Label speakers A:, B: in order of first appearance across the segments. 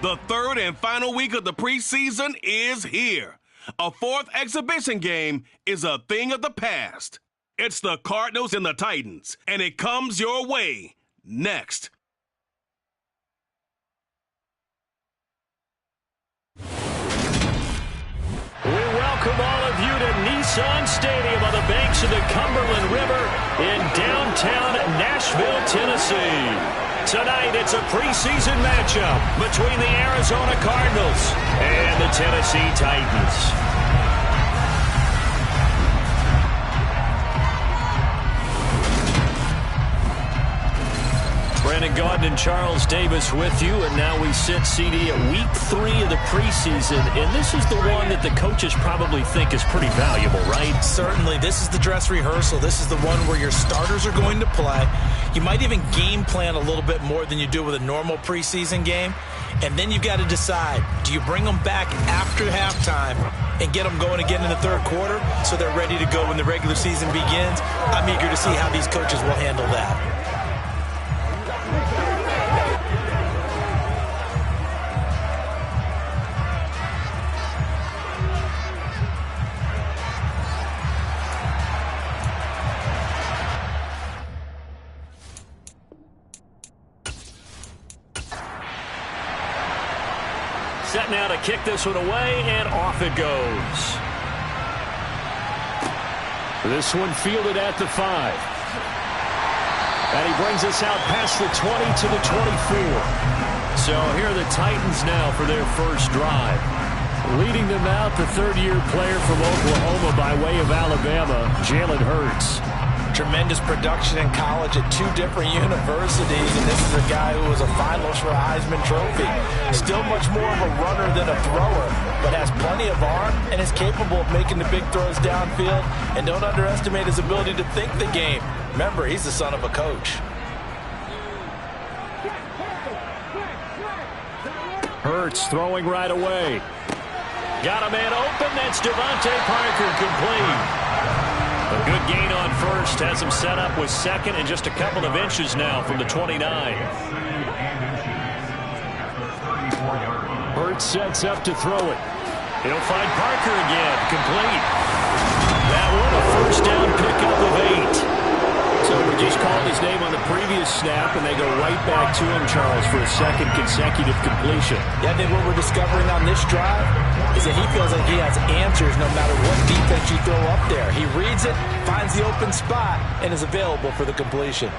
A: The third and final week of the preseason is here. A fourth exhibition game is a thing of the past. It's the Cardinals and the Titans, and it comes your way next.
B: We welcome all of you to Nissan Stadium on the banks of the Cumberland River in downtown Nashville, Tennessee. Tonight, it's a preseason matchup between the Arizona Cardinals and the Tennessee Titans. Brandon Gaudin and Charles Davis with you, and now we sit CD at week 3 of the preseason, and this is the one that the coaches probably think is pretty valuable, right?
C: Certainly. This is the dress rehearsal. This is the one where your starters are going to play. You might even game plan a little bit more than you do with a normal preseason game, and then you've got to decide, do you bring them back after halftime and get them going again in the third quarter so they're ready to go when the regular season begins? I'm eager to see how these coaches will handle that.
B: Set now to kick this one away, and off it goes. This one fielded at the 5. And he brings us out past the 20 to the 24. So here are the Titans now for their first drive. Leading them out, the third-year player from Oklahoma by way of Alabama, Jalen Hurts.
C: Tremendous production in college at 2 different universities, and this is a guy who was a finalist for a Heisman Trophy. Still much more of a runner than a thrower, but has plenty of arm and is capable of making the big throws downfield. And don't underestimate his ability to think the game. Remember, he's the son of a coach.
B: Hurts throwing right away. Got a man open. That's Devontae Parker, complete. A good gain on first, has him set up with second and just a couple of inches now from the 29. Hurts sets up to throw it. He'll find Parker again, complete. That one a first down pickup of 8. So we just called his name on the previous snap, and they go right back to him, Charles, for a second consecutive completion.
C: Yeah, then what we're discovering on this drive is that he feels like he has answers no matter what defense you throw up there. He reads it, finds the open spot, and is available for the completion.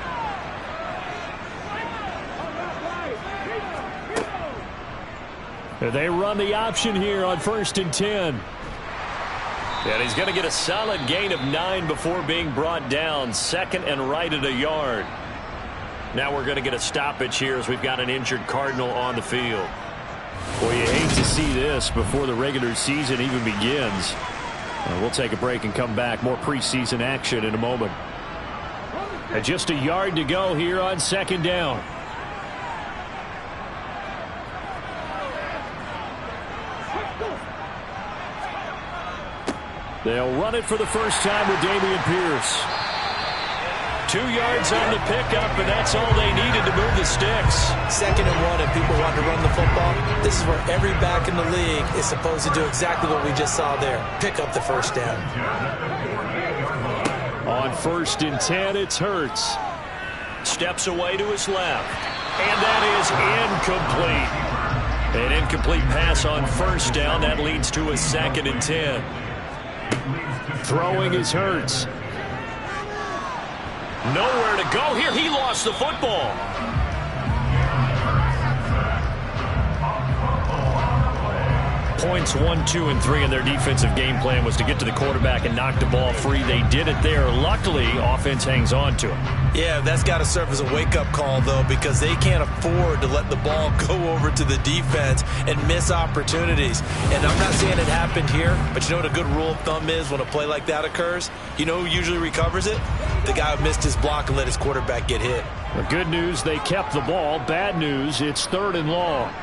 B: They run the option here on 1st and 10. And he's going to get a solid gain of 9 before being brought down. Second and right at a yard. Now we're going to get a stoppage here as we've got an injured Cardinal on the field. Well, you hate to see this before the regular season even begins. We'll take a break and come back. More preseason action in a moment. And just a yard to go here on 2nd down. They'll run it for the first time with Dameon Pierce. 2 yards on the pickup, and that's all they needed to move the sticks.
C: 2nd and 1, and people want to run the football. This is where every back in the league is supposed to do exactly what we just saw there. Pick up the first down.
B: On 1st and 10, it's Hurts. Steps away to his left. And that is incomplete. An incomplete pass on 1st down. That leads to a 2nd and 10. Throwing is Hurts. Nowhere to go here. He lost the football. Points 1, 2, and 3 in their defensive game plan was to get to the quarterback and knock the ball free. They did it there. Luckily, offense hangs on to him.
C: Yeah, that's got to serve as a wake-up call, though, because they can't afford to let the ball go over to the defense and miss opportunities. And I'm not saying it happened here, but you know what a good rule of thumb is when a play like that occurs? You know who usually recovers it? The guy who missed his block and let his quarterback get hit.
B: The good news, they kept the ball. Bad news, it's 3rd and long.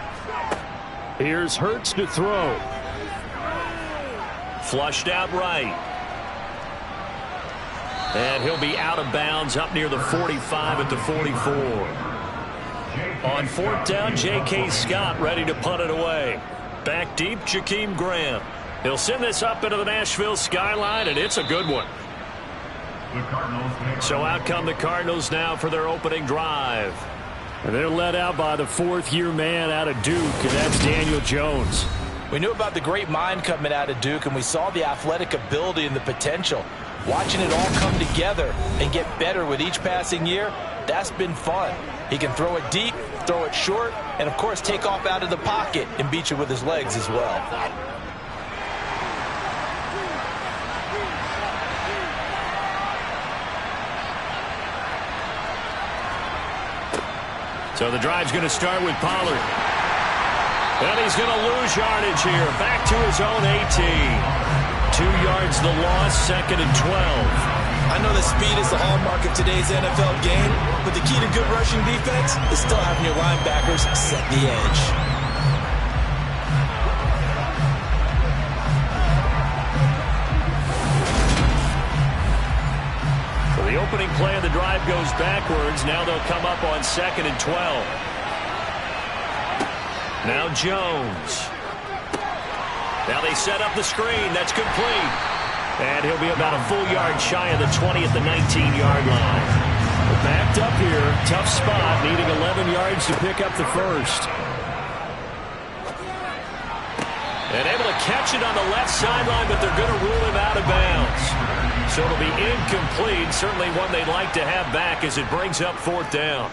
B: Here's Hurts to throw. Flushed out right. And he'll be out of bounds up near the 45 at the 44. On fourth down, J.K. Scott ready to punt it away. Back deep, Jakeem Graham. He'll send this up into the Nashville skyline, and it's a good one. So out come the Cardinals now for their opening drive.
D: And they're led out by the fourth-year man out of Duke, and that's Daniel Jones.
C: We knew about the great mind coming out of Duke, and we saw the athletic ability and the potential. Watching it all come together and get better with each passing year, that's been fun. He can throw it deep, throw it short, and, of course, take off out of the pocket and beat you with his legs as well.
B: So the drive's going to start with Pollard. And he's going to lose yardage here. Back to his own 18. 2 yards the loss, 2nd and 12.
C: I know that speed is the hallmark of today's NFL game, but the key to good rushing defense is still having your linebackers set the edge.
B: The opening play of the drive goes backwards. Now they'll come up on 2nd and 12. Now Jones. Now they set up the screen. That's complete. And he'll be about a full yard shy of the 20 at the 19-yard line.
D: Backed up here. Tough spot. Needing 11 yards to pick up the first.
B: And able to catch it on the left sideline, but they're going to rule him out of bounds. So it'll be incomplete. Certainly one they'd like to have back as it brings up 4th down.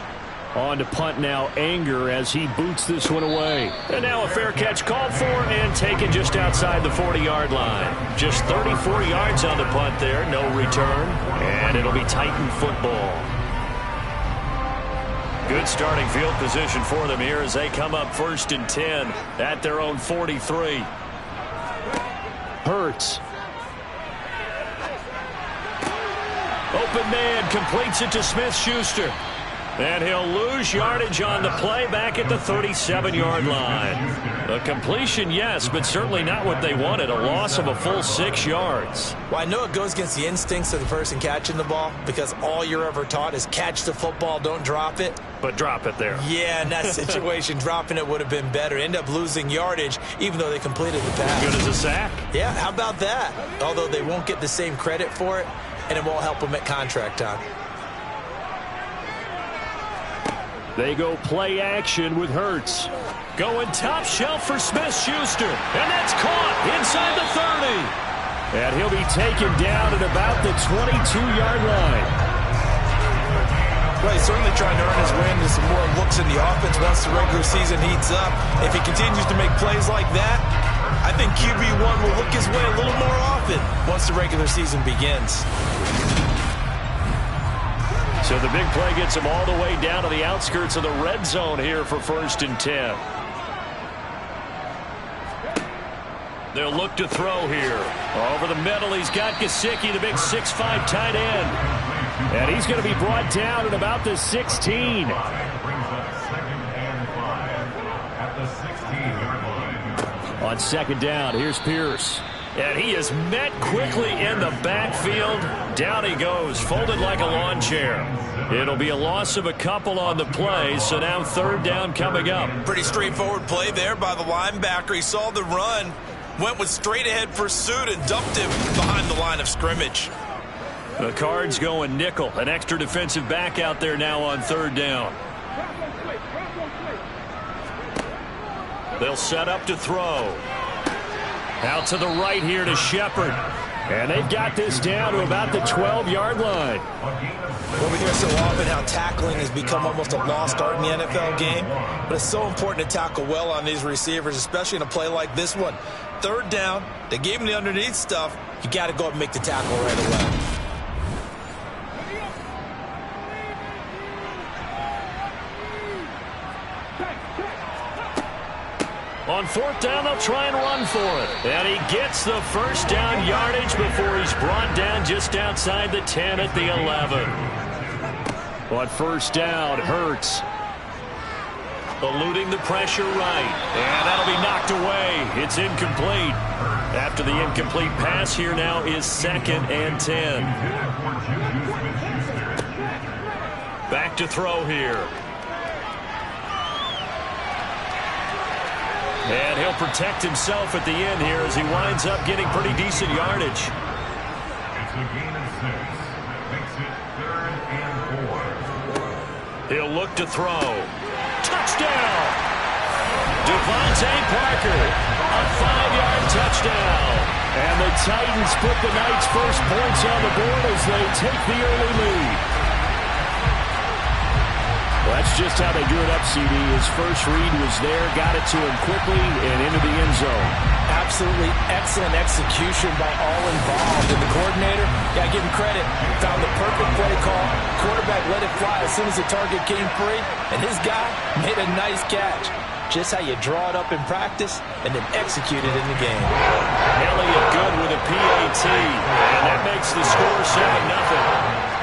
D: On to punt now, Anger, as he boots this one away.
B: And now a fair catch called for and taken just outside the 40-yard line. Just 34 yards on the punt there. No return. And it'll be Titan football. Good starting field position for them here as they come up 1st and 10 at their own 43.
D: Hurts.
B: Open man completes it to Smith-Schuster. And he'll lose yardage on the play back at the 37-yard line. A completion, yes, but certainly not what they wanted. A loss of a full 6 yards.
C: Well, I know it goes against the instincts of the person catching the ball because all you're ever taught is catch the football, don't drop it.
B: But drop it there.
C: Yeah, in that situation, dropping it would have been better. End up losing yardage, even though they completed the pass.
B: Good as a sack.
C: Yeah, how about that? Although they won't get the same credit for it, and it won't help them at contract time.
D: They go play action with Hurts.
B: Going top shelf for Smith-Schuster. And that's caught inside the 30.
D: And he'll be taken down at about the 22-yard line.
C: Well, he's certainly trying to earn his way into some more looks in the offense once the regular season heats up. If he continues to make plays like that, I think QB1 will look his way a little more often once the regular season begins.
B: So the big play gets him all the way down to the outskirts of the red zone here for 1st and 10. They'll look to throw here. Over the middle, he's got Gesicki, the big 6'5" tight end.
D: And he's going to be brought down at about the 16. On 2nd down, here's Pierce.
B: And he is met quickly in the backfield. Down he goes, folded like a lawn chair. It'll be a loss of a couple on the play, so now 3rd down coming up.
C: Pretty straightforward play there by the linebacker. He saw the run, went with straight-ahead pursuit, and dumped him behind the line of scrimmage.
B: The Cards going nickel. An extra defensive back out there now on 3rd down. They'll set up to throw. Out to the right here to Shepard.
D: And they've got this down to about the 12-yard line.
C: Well, we hear so often how tackling has become almost a lost art in the NFL game. But it's so important to tackle well on these receivers, especially in a play like this one. 3rd down, they gave him the underneath stuff. You got to go up and make the tackle right away.
B: On 4th down, they'll try and run for it. And he gets the 1st down yardage before he's brought down just outside the 10 at the 11.
D: On 1st down, Hurts.
B: Eluding the pressure right. And that'll be knocked away. It's incomplete. After the incomplete pass, here now is 2nd and 10. Back to throw here. And he'll protect himself at the end here as he winds up getting pretty decent yardage.
E: It's a gain of 6. Makes it 3rd and 4.
B: He'll look to throw. Touchdown! Devontae Parker, a 5-yard touchdown. And the Titans put the Knights' first points on the board as they take the early lead. Well, that's just how they drew it up, CD. His first read was there, got it to him quickly, and into the end zone.
C: Absolutely excellent execution by all involved. And the coordinator, got to give him credit, found the perfect play call. Quarterback let it fly as soon as the target came free, and his guy made a nice catch. Just how you draw it up in practice and then execute it in the game.
B: Elliott good with a PAT, and that makes the score 7-0.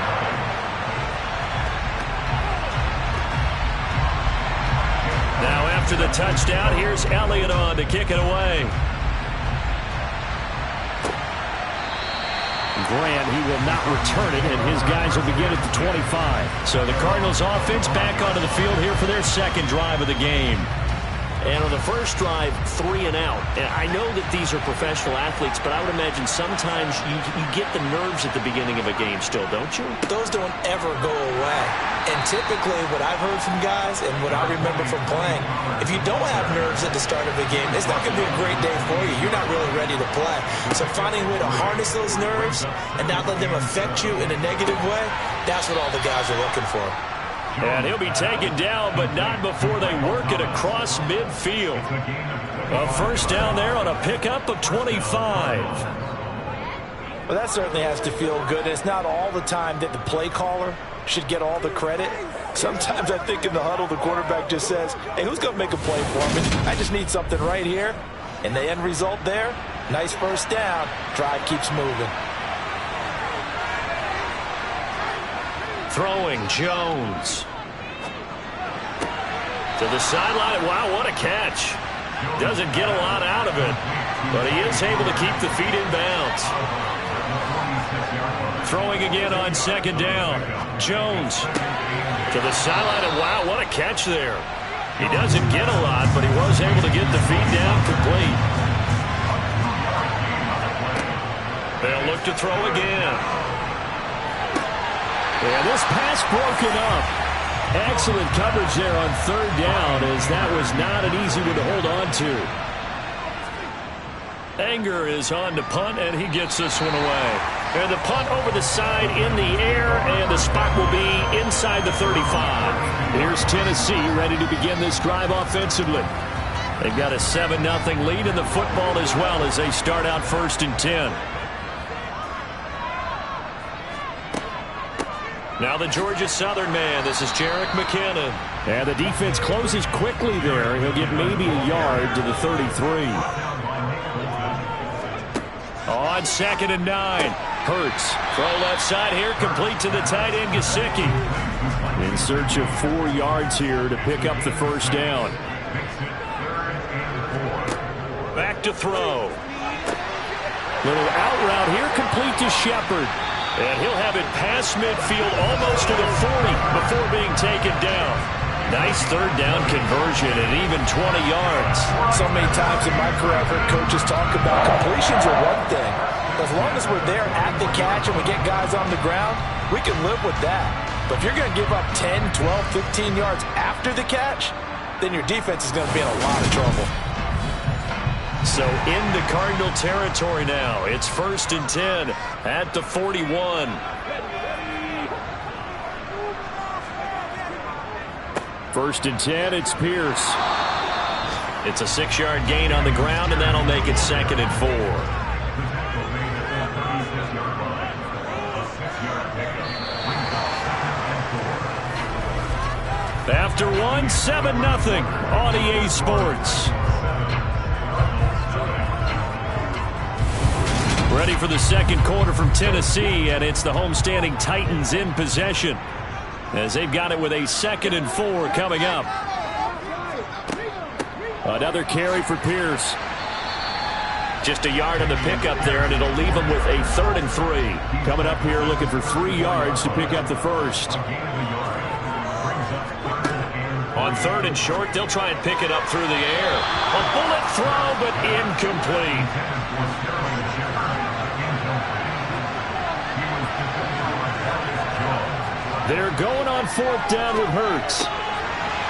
B: Now after the touchdown, here's Elliott on to kick it away. Grant, he will not return it, and his guys will begin at the 25. So the Cardinals offense back onto the field here for their second drive of the game. And on the first drive, 3 and out. And I know that these are professional athletes, but I would imagine sometimes you get the nerves at the beginning of a game still, don't you?
C: Those don't ever go away. And typically what I've heard from guys and what I remember from playing, if you don't have nerves at the start of a game, it's not going to be a great day for you. You're not really ready to play. So finding a way to harness those nerves and not let them affect you in a negative way, that's what all the guys are looking for.
B: And he'll be taken down, but not before they work it across midfield. A first down there on a pickup of 25.
C: Well, that certainly has to feel good. It's not all the time that the play caller should get all the credit. Sometimes I think in the huddle, the quarterback just says, hey, who's going to make a play for me? I just need something right here. And the end result there, nice first down. Drive keeps moving.
B: Throwing Jones. To the sideline. Wow, what a catch. Doesn't get a lot out of it, but he is able to keep the feet in bounds. Throwing again on second down. Jones to the sideline, and wow, what a catch there. He doesn't get a lot, but he was able to get the feet down complete. They'll look to throw again. And this pass broken up. Excellent coverage there on third down, as that was not an easy one to hold on to. Anger is on to punt, and he gets this one away. And the punt over the side in the air, and the spot will be inside the 35. Here's Tennessee ready to begin this drive offensively. They've got a 7-0 lead in the football as well as they start out 1st and 10. Now the Georgia Southern man. This is Jerick McKinnon. And the defense closes quickly there. He'll get maybe a yard to the 33. On 2nd and 9. Hurts. Throw left side here. Complete to the tight end, Gesicki. In search of 4 yards here to pick up the first down. Back to throw. Little out route here. Complete to Shepard. And he'll have it past midfield almost to the 40 before being taken down. Nice third down conversion and even 20 yards.
C: So many times in my career I've heard coaches talk about completions are one thing. As long as we're there at the catch and we get guys on the ground, we can live with that. But if you're going to give up 10, 12, 15 yards after the catch, then your defense is going to be in a lot of trouble.
B: So into Cardinal territory now. It's 1st and 10 at the 41. First and 10, it's Pierce. It's a 6-yard gain on the ground, and that'll make it 2nd and 4. After 1, 7-0 on EA Sports. Ready for the second quarter from Tennessee, and it's the homestanding Titans in possession as they've got it with a 2nd and 4 coming up. Another carry for Pierce. Just a yard on the pickup there, and it'll leave them with a 3rd and 3. Coming up here looking for 3 yards to pick up the first. On On 3rd and short, they'll try and pick it up through the air. A bullet throw, but incomplete.
D: They're going on 4th down with Hurts.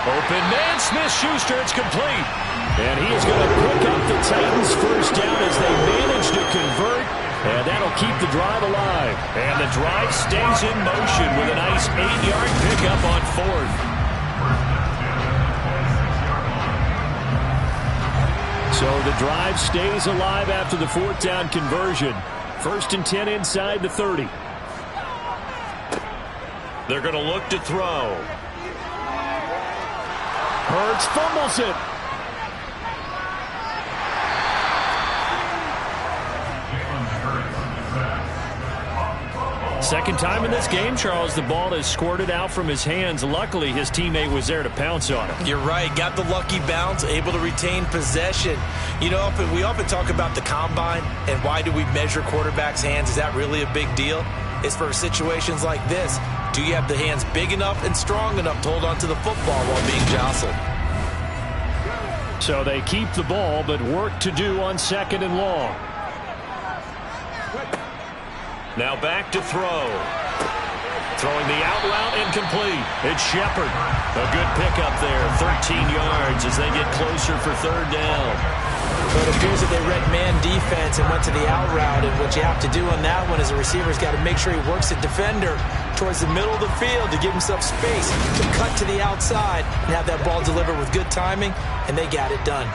B: Open man, Smith-Schuster, it's complete.
D: And he is going to pick up the Titans' first down as they manage to convert. And that'll keep the drive alive.
B: And the drive stays in motion with a nice 8-yard pickup on 4th.
D: So the drive stays alive after the 4th down conversion. 1st and 10 inside the 30.
B: They're going to look to throw.
D: Hurts fumbles it.
B: Second time in this game, Charles, the ball has squirted out from his hands. Luckily, his teammate was there to pounce on him.
C: You're right. Got the lucky bounce, able to retain possession. You know, we often talk about the combine and why do we measure quarterbacks' hands. Is that really a big deal? It's for situations like this. Do you have the hands big enough and strong enough to hold on to the football while being jostled?
D: So they keep the ball, but work to do on 2nd and long.
B: Now back to throw. Throwing the out route incomplete. It's Shepard. A good pickup there. 13 yards as they get closer for 3rd down.
C: But it appears that they read man defense and went to the out route. And what you have to do on that one is a receiver's got to make sure he works the defender towards the middle of the field to give himself space to cut to the outside and have that ball delivered with good timing. And they got it done.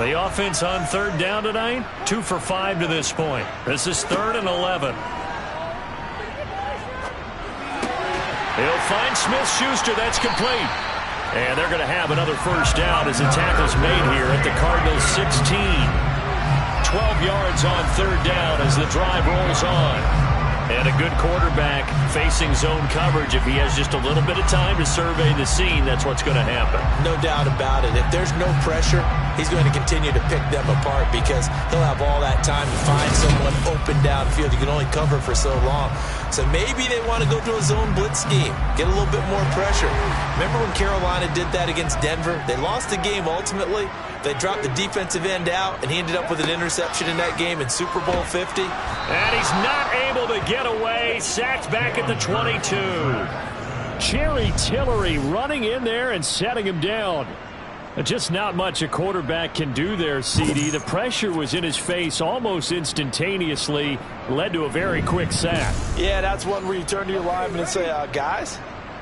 B: The offense on 3rd down tonight, 2 for 5 to this point. This is 3rd and 11. He'll find Smith-Schuster. That's complete. And they're going to have another first down as the tackle's made here at the Cardinals' 16. 12 yards on 3rd down as the drive rolls on. And a good quarterback facing zone coverage. If he has just a little bit of time to survey the scene, that's what's going to happen.
C: No doubt about it. If there's no pressure, he's going to continue to pick them apart because he'll have all that time to find someone open downfield. You can only cover for so long. So maybe they want to go to a zone blitz scheme, get a little bit more pressure. Remember when Carolina did that against Denver? They lost the game ultimately. They dropped the defensive end out, and he ended up with an interception in that game in Super Bowl 50.
B: And he's not able to get away. Sacked back at the 22.
D: Jerry Tillery running in there and setting him down. Just not much a quarterback can do there, CD. The pressure was in his face almost instantaneously, led to a very quick sack.
C: Yeah, that's one where you turn to your lineman and say, guys,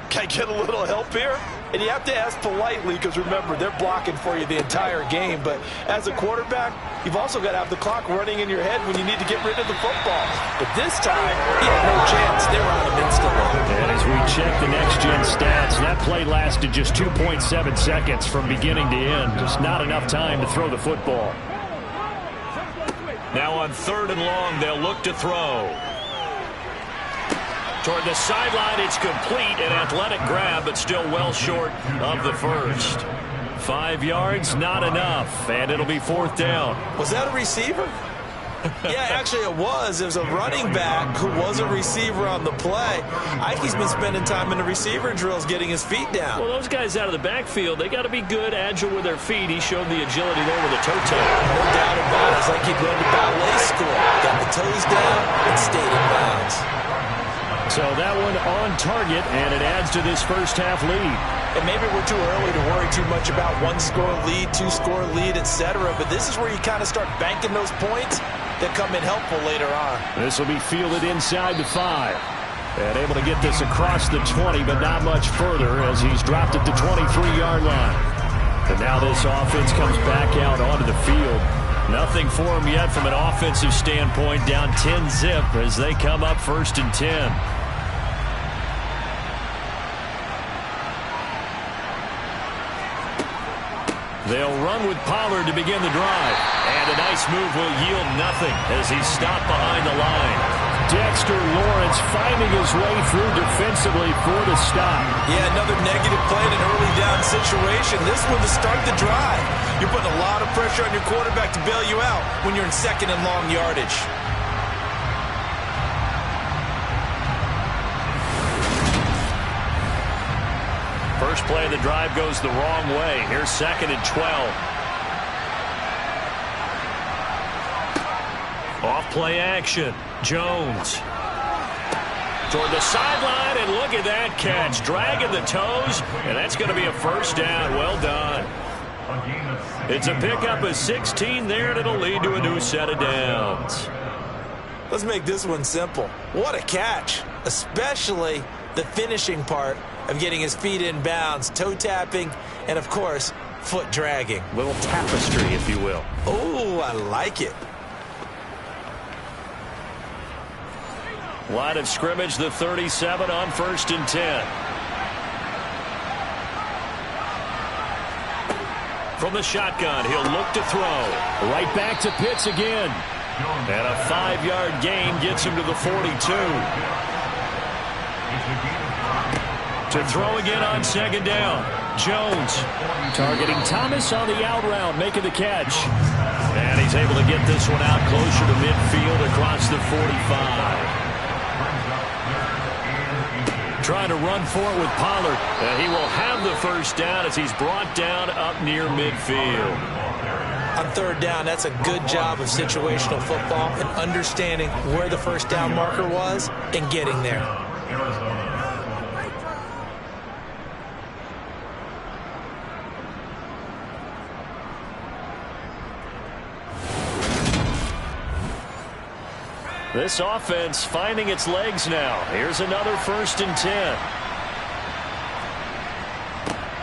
C: can I get a little help here? And you have to ask politely because, remember, they're blocking for you the entire game. But as a quarterback, you've also got to have the clock running in your head when you need to get rid of the football. But this time, he had no chance. They were on him instantly.
D: And as we check the next-gen stats, that play lasted just 2.7 seconds from beginning to end. Just not enough time to throw the football.
B: Now on 3rd and long, they'll look to throw. Toward the sideline, it's complete. An athletic grab, but still well short of the first. 5 yards, not enough, and it'll be 4th down.
C: Was that a receiver? Yeah, actually it was. It was a running back who was a receiver on the play. Ike's been spending time in the receiver drills getting his feet down.
B: Well, those guys out of the backfield, they got to be good, agile with their feet. He showed the agility there with a toe tap.
C: No doubt about it. It's like he'd run to ballet school. Got the toes down and stayed in bounds.
D: So that one on target, and it adds to this first half lead.
C: And maybe we're too early to worry too much about one-score lead, two-score lead, etc. But this is where you kind of start banking those points that come in helpful later on.
D: This will be fielded inside the 5. And able to get this across the 20, but not much further as he's dropped at the 23-yard line. And now this offense comes back out onto the field. Nothing for him yet from an offensive standpoint, down 10-zip as they come up 1st and 10.
B: They'll run with Pollard to begin the drive. And a nice move will yield nothing as he's stopped behind the line.
D: Dexter Lawrence finding his way through defensively for the stop.
C: Yeah, another negative play in an early down situation. This one to start the drive. You're putting a lot of pressure on your quarterback to bail you out when you're in 2nd and long yardage.
B: first play of the drive goes the wrong way. Here's 2nd and 12. Off play action. Jones. Toward the sideline, and look at that catch. Dragging the toes, and that's going to be a first down. Well done. It's a pickup of 16 there, and it'll lead to a new set of downs.
C: Let's make this one simple. What a catch, especially the finishing part of getting his feet in bounds, toe tapping, and, of course, foot dragging.
B: Little tapestry, if you will.
C: Oh, I like it.
B: Line of scrimmage, the 37 on 1st and 10. From the shotgun, he'll look to throw.
D: Right back to Pitts again.
B: And a 5-yard gain gets him to the 42. To throw again on 2nd down. Jones
D: Targeting Thomas on the out route, making the catch.
B: And he's able to get this one out closer to midfield across the 45. Trying to run for it with Pollard. And he will have the first down as he's brought down up near midfield.
C: On 3rd down, that's a good job of situational football and understanding where the first down marker was and getting there.
B: This offense finding its legs now. Here's another 1st and 10.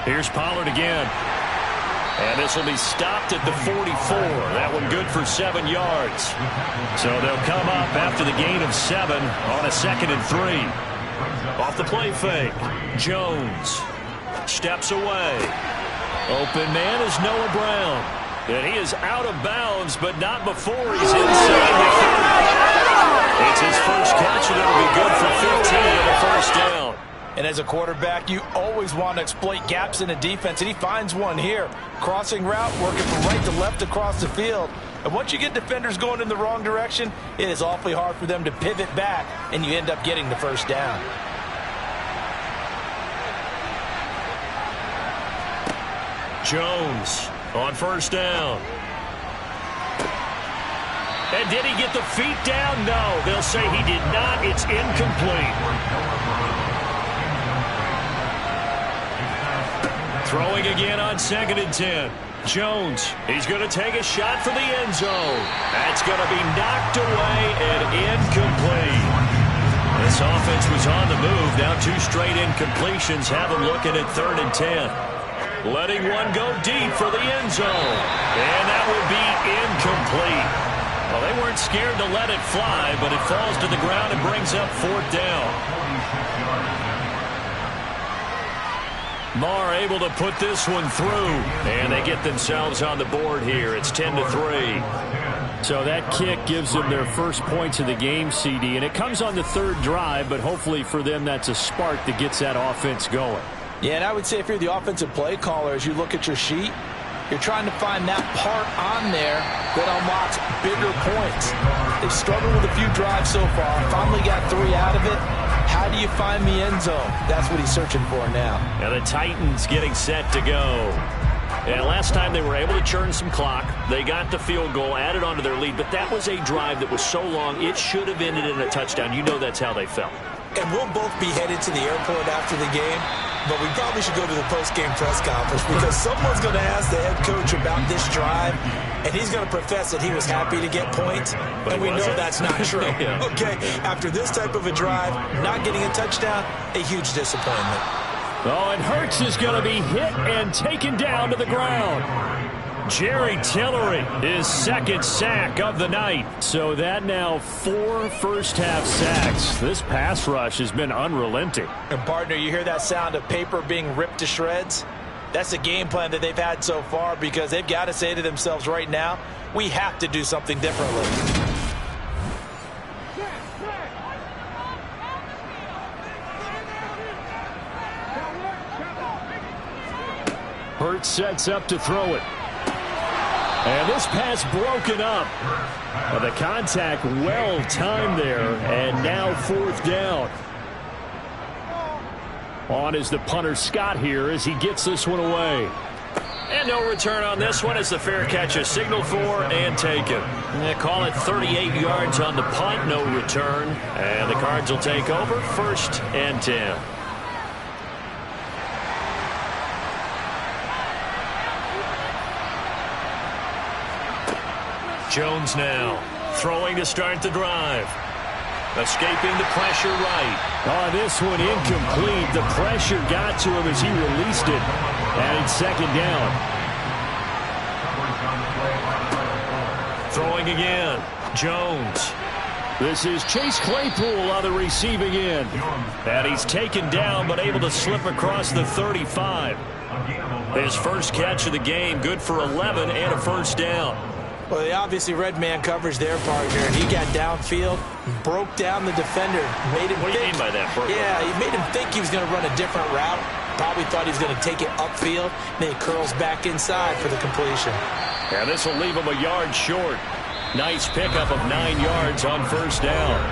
B: Here's Pollard again. And this will be stopped at the 44. That one good for 7 yards. So they'll come up after the gain of 7 on a 2nd and 3. Off the play fake. Jones steps away. Open man is Noah Brown. And he is out of bounds, but not before he's inside the 30. It's his first catch, and it'll be good for 15 and a first down.
C: And as a quarterback, you always want to exploit gaps in a defense, and he finds one here. Crossing route, working from right to left across the field. And once you get defenders going in the wrong direction, it is awfully hard for them to pivot back, and you end up getting the first down.
B: Jones on 1st down. And did he get the feet down? No. They'll say he did not. It's incomplete. Throwing again on 2nd and 10. Jones, he's going to take a shot for the end zone. That's going to be knocked away and incomplete. This offense was on the move. Now 2 straight incompletions have them looking at 3rd and 10. Letting one go deep for the end zone. And that will be incomplete. Well, they weren't scared to let it fly, but it falls to the ground and brings up 4th down. Marr able to put this one through, and they get themselves on the board here. It's 10-3.
D: So that kick gives them their first points of the game, CD, and it comes on the 3rd drive, but hopefully for them that's a spark that gets that offense going.
C: Yeah, and I would say if you're the offensive play caller, as you look at your sheet, you're trying to find that part on there that unlocks bigger points. They've struggled with a few drives so far. Finally got 3 out of it. How do you find the end zone? That's what he's searching for now.
B: And the Titans getting set to go. And last time they were able to churn some clock. They got the field goal, added onto their lead. But that was a drive that was so long, it should have ended in a touchdown. You know that's how they felt.
C: And we'll both be headed to the airport after the game. But we probably should go to the post-game press conference because someone's going to ask the head coach about this drive, and he's going to profess that he was happy to get points, and we know that's not true.
B: Yeah.
C: Okay, after this type of a drive, not getting a touchdown, a huge disappointment.
D: Oh, and Hurts is going to be hit and taken down to the ground.
B: Jerry Tillery, his 2nd sack of the night.
D: So that now 4 first-half sacks. This pass rush has been unrelenting.
C: And, partner, you hear that sound of paper being ripped to shreds? That's the game plan that they've had so far because they've got to say to themselves right now, we have to do something differently.
D: Hurts sets up to throw it. And this pass broken up. The contact well timed there, and now 4th down. On is the punter Scott here as he gets this one away.
B: And no return on this one as the fair catch is signaled for and taken. They call it 38 yards on the punt, no return. And the Cards will take over 1st and 10. Jones now throwing to start the drive. Escaping the pressure right.
D: Oh, this one incomplete. The pressure got to him as he released it. And it's 2nd down.
B: Throwing again. Jones.
D: This is Chase Claypool on the receiving end.
B: And he's taken down but able to slip across the 35. His first catch of the game, good for 11 and a 1st down.
C: Well, they obviously read man coverage there, partner, and he got downfield, broke down the defender, made him
B: What do you
C: think.
B: mean by that, Bert?
C: Yeah, he made him think he was going to run a different route. Probably thought he was going to take it upfield. Then he curls back inside for the completion.
B: Yeah, this will leave him a yard short. Nice pickup of 9 yards on 1st down.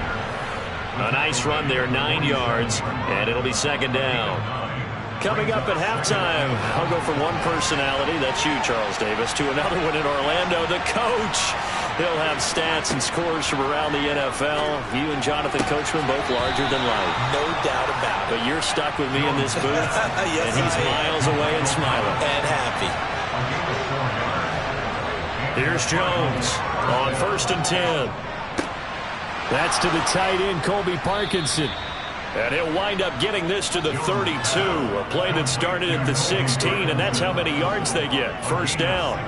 B: A nice run there, 9 yards, and it'll be 2nd down. Coming up at halftime, I'll go from one personality, that's you, Charles Davis, to another one in Orlando, the coach. He'll have stats and scores from around the NFL. You and Jonathan Coachman both larger than life.
C: No doubt about it.
B: But you're stuck with me in this booth,
C: Yes,
B: and he's miles away and smiling.
C: And happy.
B: Here's Jones on 1st and 10.
D: That's to the tight end, Colby Parkinson.
B: And he'll wind up getting this to the 32. A play that started at the 16, and that's how many yards they get. 1st down.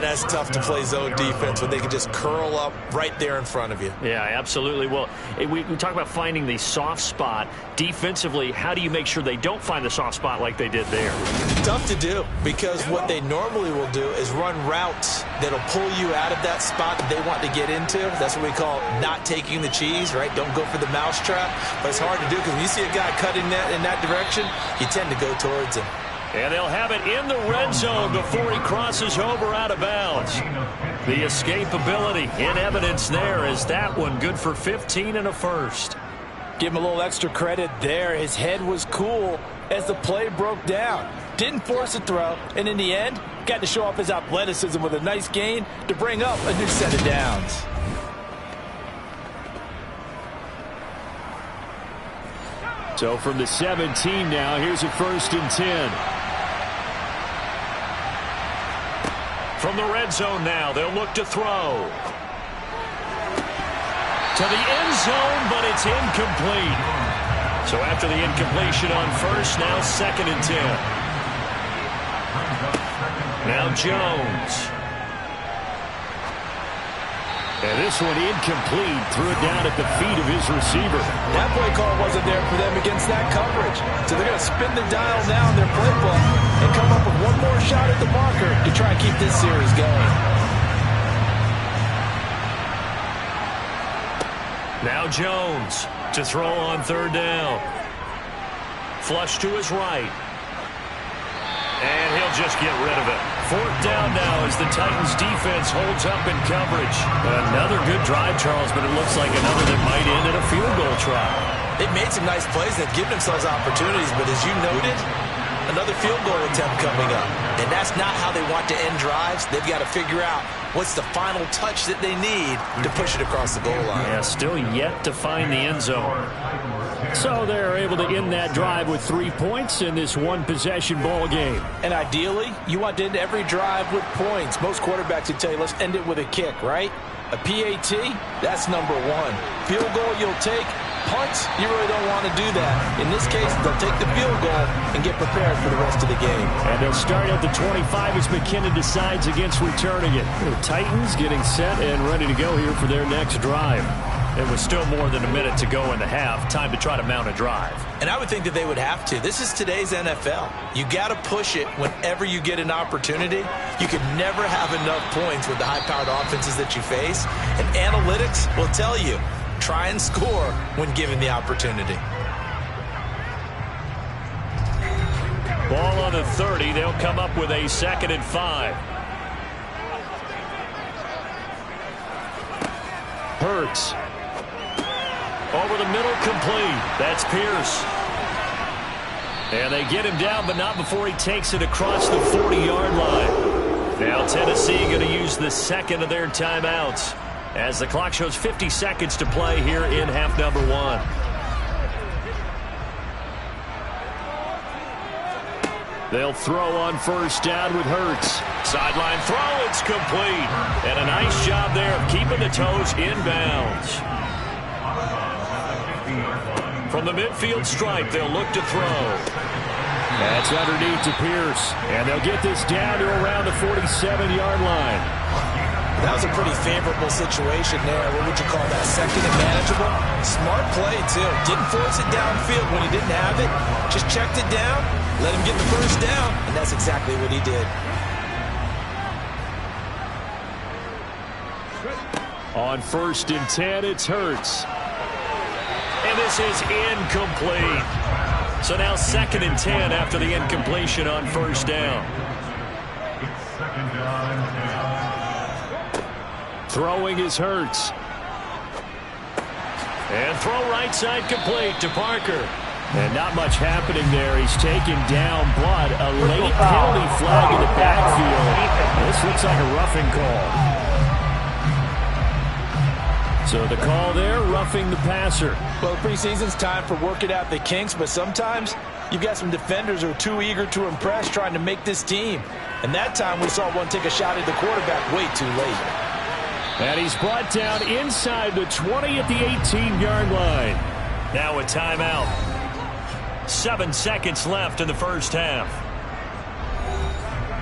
C: That's tough to play zone defense when they can just curl up right there in front of you.
B: Yeah, absolutely. Well, we talk about finding the soft spot. Defensively, how do you make sure they don't find the soft spot like they did there?
C: Tough to do, because what they normally will do is run routes that'll pull you out of that spot that they want to get into. That's what we call not taking the cheese, right? Don't go for the mousetrap. But it's hard to do because when you see a guy cutting that in that direction, you tend to go towards him.
B: And they'll have it in the red zone before he crosses over out of bounds. The escapability in evidence there is that one good for 15 and a 1st.
F: Give him a little extra credit there. His head was cool as the play broke down. Didn't force a throw, and in the end, got to show off his athleticism with a nice gain to bring up a new set of downs.
D: So from the 17 now, here's a 1st and 10.
B: From the red zone now, they'll look to throw. To the end zone, but it's incomplete. So after the incompletion on 1st, now 2nd and 10. Now Jones.
D: And this one incomplete. Threw it down at the feet of his receiver.
F: That play call wasn't there for them against that coverage. So they're going to spin the dial now in their playbook and come up with one more shot at the marker to try and keep this series going.
B: Now Jones to throw on 3rd down. Flush to his right. And he'll just get rid of it. 4th down now as the Titans defense holds up in coverage. Another good drive, Charles, but it looks like another that might end in a field goal try.
C: They've made some nice plays. They've given themselves opportunities, but as you noted, another field goal attempt coming up. And that's not how they want to end drives. They've got to figure out what's the final touch that they need to push it across the goal line.
B: Yeah, still yet to find the end zone.
D: So they're able to end that drive with 3 points in this one-possession ball game.
F: And ideally, you want to end every drive with points. Most quarterbacks would tell you, let's end it with a kick, right? A PAT, that's number 1. Field goal you'll take. Punts, you really don't want to do that. In this case, they'll take the field goal and get prepared for the rest of the game.
D: And they'll start at the 25 as McKinnon decides against returning it. The Titans getting set and ready to go here for their next drive.
B: It was still more than a minute to go in the half. Time to try to mount a drive.
C: And I would think that they would have to. This is today's NFL. You got to push it whenever you get an opportunity. You can never have enough points with the high-powered offenses that you face. And analytics will tell you, try and score when given the opportunity.
B: Ball on the 30. They'll come up with a 2nd and 5.
D: Hurts.
B: Over the middle, complete. That's Pierce. And they get him down, but not before he takes it across the 40-yard line. Now Tennessee going to use the second of their timeouts as the clock shows 50 seconds to play here in half number 1. They'll throw on first down with Hurts. Sideline throw, it's complete. And a nice job there of keeping the toes in bounds. From the midfield stripe, they'll look to throw. That's underneath to Pierce. And they'll get this down to around the 47-yard line.
F: That was a pretty favorable situation there. What would you call that? Second and manageable? Smart play, too. Didn't force it downfield when he didn't have it. Just checked it down, let him get the first down, and that's exactly what he did.
D: On first and 10, it's Hurts.
B: And this is incomplete. So now second and 10 after the incompletion on first down.
D: Throwing is Hurts.
B: And throw right side complete to Parker.
D: And not much happening there. He's taken down, but a late penalty flag in the backfield. This looks like a roughing call. So the call there, roughing the passer.
F: Well, preseason's time for working out the kinks, but sometimes you've got some defenders who are too eager to impress trying to make this team. And that time we saw one take a shot at the quarterback way too late.
D: And he's brought down inside the 20 at the 18-yard line.
B: Now a timeout. 7 seconds left in the first half.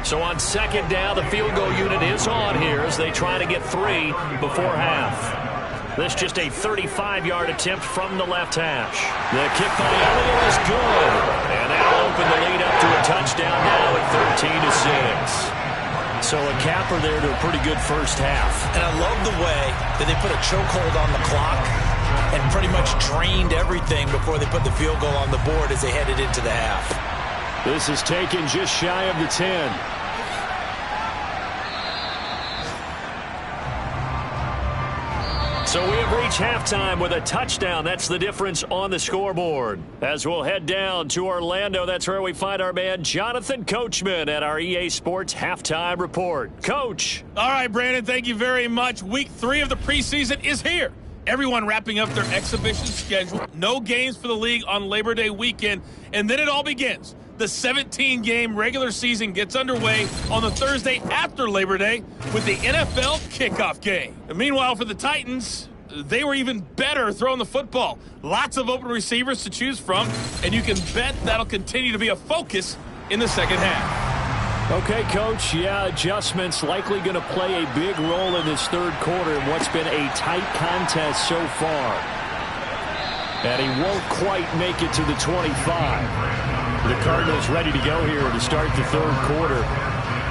B: So on second down, the field goal unit is on here as they try to get 3 before half. This just a 35-yard attempt from the left hash. The kick by Elliott is good. And that'll open the lead up to a touchdown now at 13-6.
F: So a capper there to a pretty good first half. And I love the way that they put a chokehold on the clock and pretty much drained everything before they put the field goal on the board as they headed into the half.
D: This is taken just shy of the 10.
B: So we have reached halftime with a touchdown. That's the difference on the scoreboard. As we'll head down to Orlando, that's where we find our man Jonathan Coachman at our EA Sports Halftime Report. Coach.
G: All right, Brandon, thank you very much. Week 3 of the preseason is here. Everyone wrapping up their exhibition schedule. No games for the league on Labor Day weekend. And then it all begins. The 17-game regular season gets underway on the Thursday after Labor Day with the NFL kickoff game. And meanwhile, for the Titans, they were even better throwing the football. Lots of open receivers to choose from, and you can bet that'll continue to be a focus in the second half.
D: Okay, Coach, yeah, adjustments likely going to play a big role in this third quarter in what's been a tight contest so far. And he won't quite make it to the 25. The Cardinals ready to go here to start the third quarter.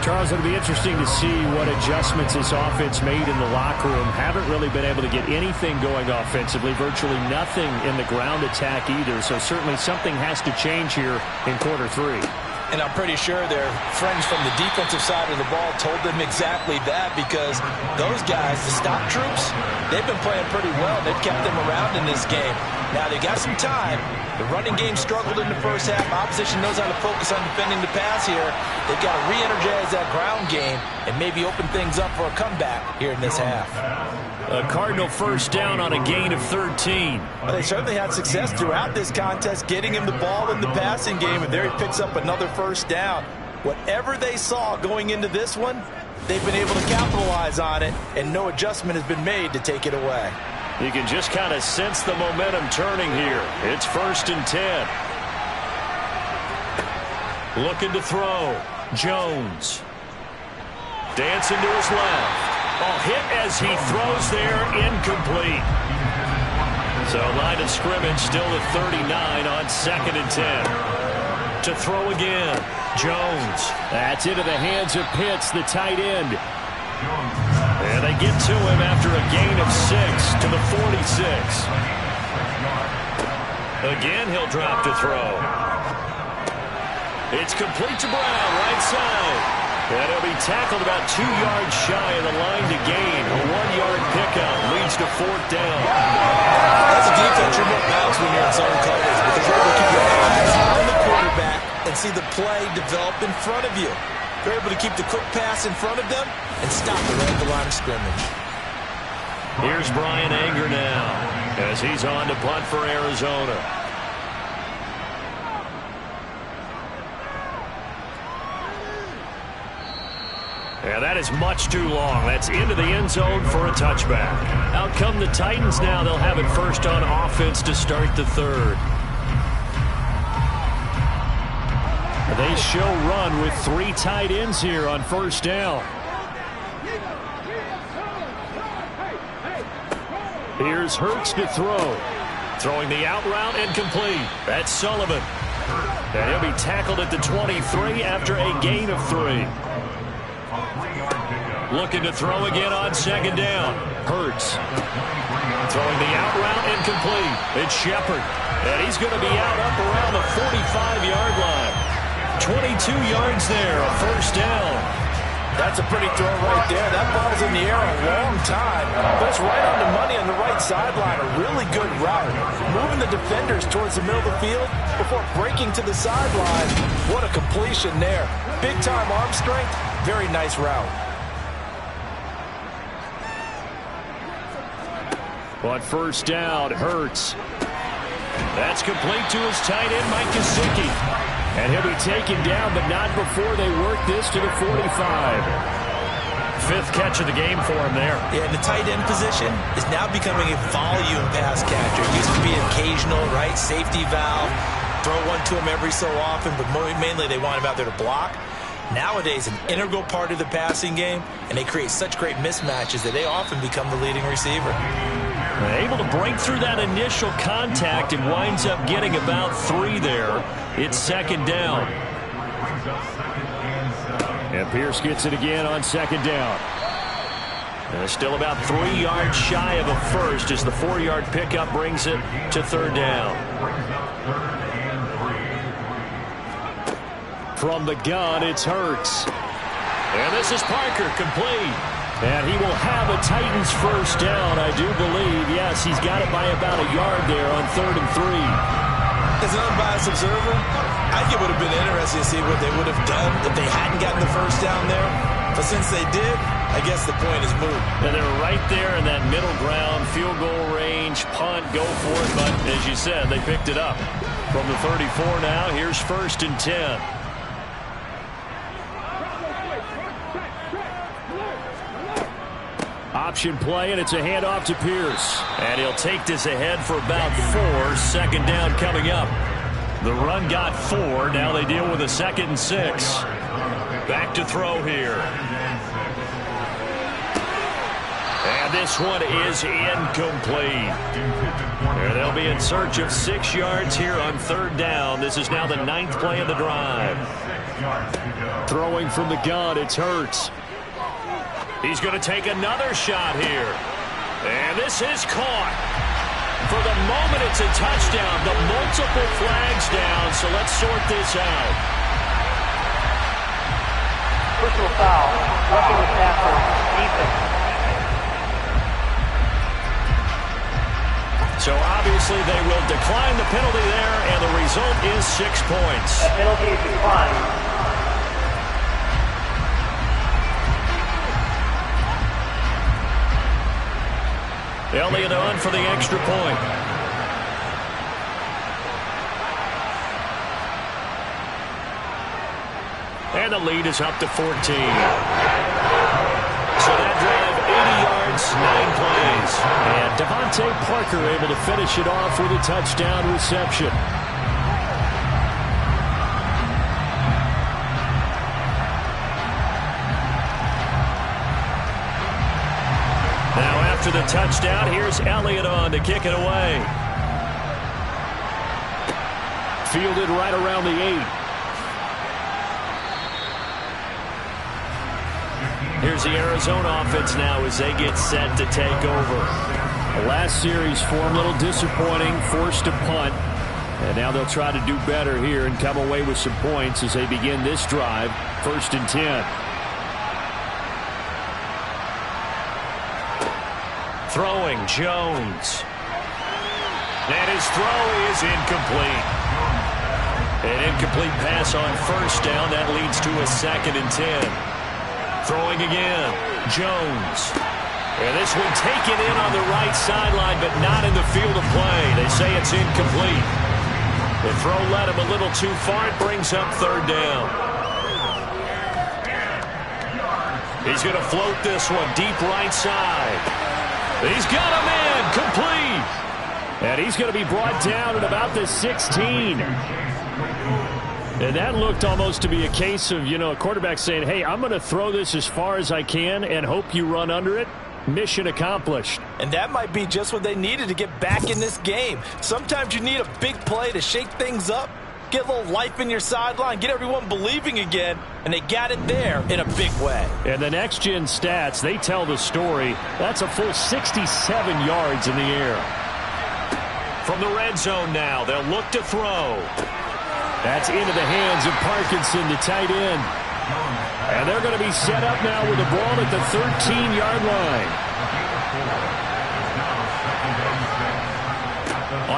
D: Charles, it'll be interesting to see what adjustments this offense made in the locker room. Haven't really been able to get anything going offensively, virtually nothing in the ground attack either. So certainly something has to change here in quarter 3.
F: And I'm pretty sure their friends from the defensive side of the ball told them exactly that, because those guys, the stop troops, they've been playing pretty well. They've kept them around in this game. Now, they got some time. The running game struggled in the first half. Opposition knows how to focus on defending the pass here. They've got to re-energize that ground game and maybe open things up for a comeback here in this half.
B: A Cardinal first down on a gain of 13.
F: Well, they certainly had success throughout this contest getting him the ball in the passing game, and there he picks up another first down. Whatever they saw going into this one, they've been able to capitalize on it, and no adjustment has been made to take it away.
B: You can just kind of sense the momentum turning here. It's first and 10. Looking to throw. Jones. Dancing to his left. Oh, hit as he throws there, incomplete. So line of scrimmage still at 39 on second and 10. To throw again. Jones.
D: That's into the hands of Pitts, the tight end.
B: And they get to him after a gain of 6 to the 46. Again, he'll drop to throw. It's complete to Brown, right side. And he'll be tackled about 2 yards shy of the line to gain. A 1-yard pickup leads to fourth down.
F: That's a defense you're more balanced when you're in zone coverage, because you're able to keep your eyes on the quarterback
C: play develop in front of you. You're able to keep the quick pass in front of them and stop it right at the line of scrimmage.
B: Here's Brian Anger now as he's on to punt for Arizona. Yeah, that is much too long. That's into the end zone for a touchback. Out come the Titans now. They'll have it first on offense to start the third.
D: They show run with 3 tight ends here on first down. Here's Hurts to throw.
B: Throwing the out route and complete. That's Sullivan. And he'll be tackled at the 23 after a gain of 3. Looking to throw again on second down. Hurts. Throwing the out route and complete. It's Shepard. And he's going to be out up around the 45-yard line. 22 yards there, a first down.
F: That's a pretty throw right there. That ball's in the air a long time, but it's right on the money on the right sideline. A really good route. Moving the defenders towards the middle of the field before breaking to the sideline. What a completion there. Big-time arm strength. Very nice route.
D: On first down, Hurts.
B: That's complete to his tight end, Mike Gesicki.
D: And he'll be taken down, but not before they work this to the 45.
B: 5th catch of the game for him there.
C: Yeah, and the tight end position is now becoming a volume pass catcher. It used to be occasional, right? Safety valve, throw one to him every so often, but mainly they want him out there to block. Nowadays, an integral part of the passing game, and they create such great mismatches that they often become the leading receiver.
B: Able to break through that initial contact and winds up getting about 3 there. It's second down.
D: And Pierce gets it again on second down.
B: Still about 3 yards shy of a first as the 4-yard pickup brings it to third down.
D: From the gun, it's Hurts.
B: And this is Parker, complete.
D: And he will have a Titans first down, I do believe. Yes, he's got it by about a yard there on 3rd and 3.
C: As an unbiased observer, I think it would have been interesting to see what they would have done if they hadn't gotten the first down there. But since they did, I guess the point is moot.
B: And they're right there in that middle ground, field goal range, punt, go for it. But as you said, they picked it up. From the 34 now, here's 1st and 10.
D: Option play, and it's a handoff to Pierce.
B: And he'll take this ahead for about 4. Second down coming up. The run got 4. Now they deal with a 2nd and 6. Back to throw here. And this one is incomplete. And they'll be in search of 6 yards here on 3rd down. This is now the 9th play of the drive.
D: Throwing from the gun, it's Hurts.
B: He's going to take another shot here. And this is caught. For the moment, it's a touchdown. The multiple flags down, so let's sort this out.
H: Personal foul. Roughing the passer. Defense.
B: So obviously they will decline the penalty there, and the result is 6 points.
H: That penalty is declined.
B: Elliott on for the extra point. And the lead is up to 14. So that drive, 80 yards, 9 plays.
D: And Devontae Parker able to finish it off with a touchdown reception.
B: After the touchdown, here's Elliott on to kick it away.
D: Fielded right around the 8.
B: Here's the Arizona offense now as they get set to take over.
D: The last series for them, a little disappointing, forced to punt. And now they'll try to do better here and come away with some points as they begin this drive. 1st and 10.
B: Throwing, Jones. And his throw is incomplete. An incomplete pass on first down. That leads to a 2nd and 10. Throwing again. Jones. And this one taken in on the right sideline, but not in the field of play. They say it's incomplete. The throw led him a little too far. It brings up 3rd down. He's going to float this one deep right side. He's got him in. Complete. And he's going to be brought down at about the 16. And that looked almost to be a case of, a quarterback saying, hey, I'm going to throw this as far as I can and hope you run under it. Mission accomplished.
F: And that might be just what they needed to get back in this game. Sometimes you need a big play to shake things up, get a little life in your sideline, get everyone believing again, and they got it there in a big way.
D: And the next-gen stats, they tell the story. That's a full 67 yards in the air.
B: From the red zone now, they'll look to throw.
D: That's into the hands of Parkinson, the tight end. And they're going to be set up now with the ball at the 13-yard line.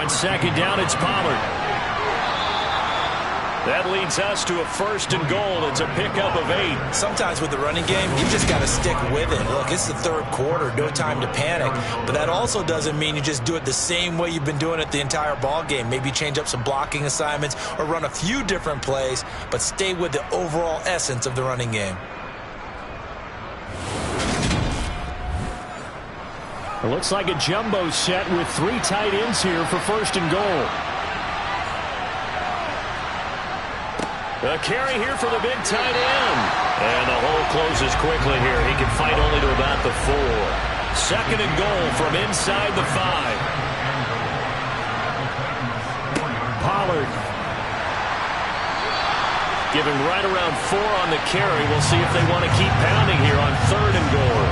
D: On 2nd down, it's Pollard. That leads us to a 1st and goal. It's a pickup of 8.
C: Sometimes with the running game, you just got to stick with it. Look, it's the 3rd quarter, no time to panic. But that also doesn't mean you just do it the same way you've been doing it the entire ball game. Maybe change up some blocking assignments or run a few different plays, but stay with the overall essence of the running game.
D: It looks like a jumbo set with 3 tight ends here for 1st and goal.
B: A carry here for the big tight end. And the hole closes quickly here. He can fight only to about the 4. 2nd and goal from inside the 5.
D: Pollard.
B: Giving right around 4 on the carry. We'll see if they want to keep pounding here on 3rd and goal.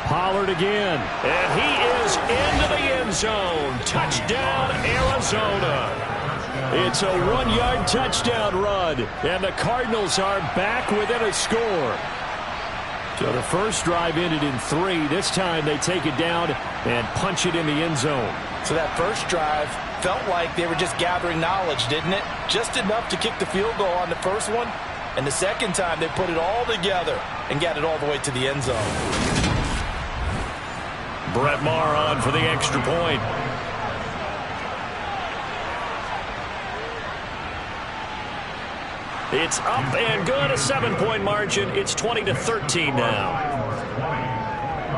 D: Pollard again.
B: And he is into the end zone. Touchdown, Arizona.
D: It's a 1-yard touchdown run. And the Cardinals are back within a score. So the first drive ended in 3. This time they take it down and punch it in the end zone.
F: So that first drive felt like they were just gathering knowledge, didn't it? Just enough to kick the field goal on the first one. And the second time they put it all together and got it all the way to the end zone.
B: Brett Maher on for the extra point. It's up and good, a 7-point margin. It's 20-13 now.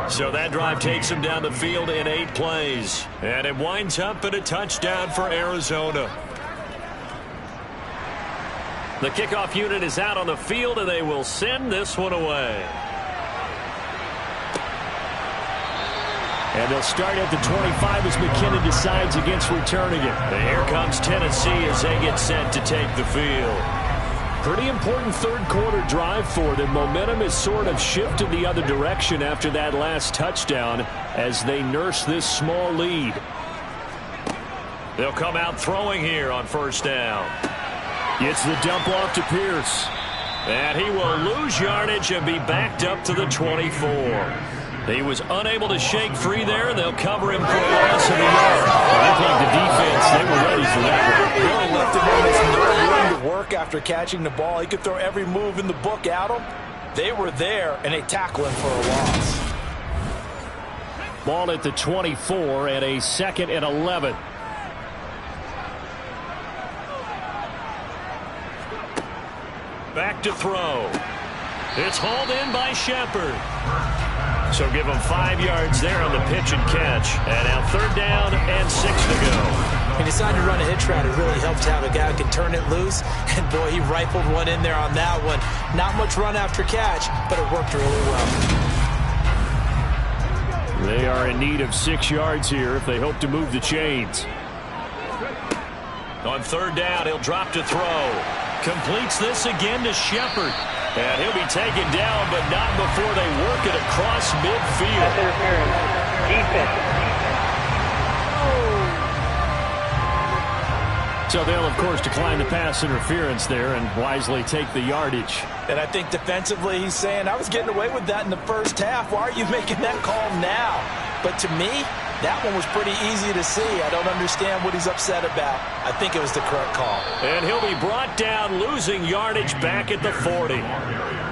B: So that drive takes him down the field in 8 plays. And it winds up at a touchdown for Arizona. The kickoff unit is out on the field, and they will send this one away.
D: And they'll start at the 25 as McKinnon decides against returning it.
B: And here comes Tennessee as they get set to take the field.
D: Pretty important 3rd quarter drive for them. Momentum has sort of shifted the other direction after that last touchdown as they nurse this small lead.
B: They'll come out throwing here on 1st down.
D: It's the dump off to Pierce.
B: And he will lose yardage and be backed up to the 24. He was unable to shake free there. They'll cover him for a loss of a yard.
D: It looked like the defense, they were ready for that one.
F: Really left him almost no room to work after catching the ball. He could throw every move in the book at him. They were there, and they tackle him for a loss.
D: Ball at the 24 and a 2nd and 11.
B: Back to throw. It's hauled in by Shepard. So give him 5 yards there on the pitch and catch. And now 3rd down and 6 to go.
C: He decided to run a hitch route. It really helped to have a guy who can turn it loose. And, boy, he rifled one in there on that one. Not much run after catch, but it worked really well.
D: They are in need of 6 yards here if they hope to move the chains.
B: On 3rd down, he'll drop to throw. Completes this again to Shepard. And he'll be taken down, but not before they work it across midfield.
H: Pass interference. Defense.
D: So they'll, of course, decline the pass interference there and wisely take the yardage.
F: And I think defensively he's saying, I was getting away with that in the first half. Why are you making that call now? But to me, That one was pretty easy to see. I don't understand what he's upset about. I think it was the correct call.
B: And he'll be brought down, losing yardage back at the 40.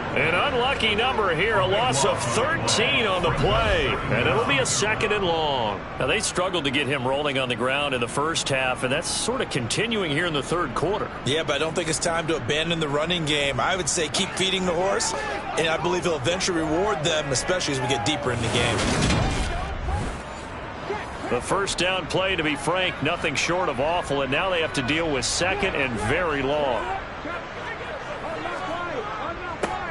B: An unlucky number here, a loss of 13 on the play. And it'll be a 2nd and long. Now, they struggled to get him rolling on the ground in the first half, and that's sort of continuing here in the third quarter.
C: Yeah, but I don't think it's time to abandon the running game. I would say keep feeding the horse, and I believe he'll eventually reward them, especially as we get deeper in the game.
B: The first down play, to be frank, nothing short of awful, and now they have to deal with 2nd and very long.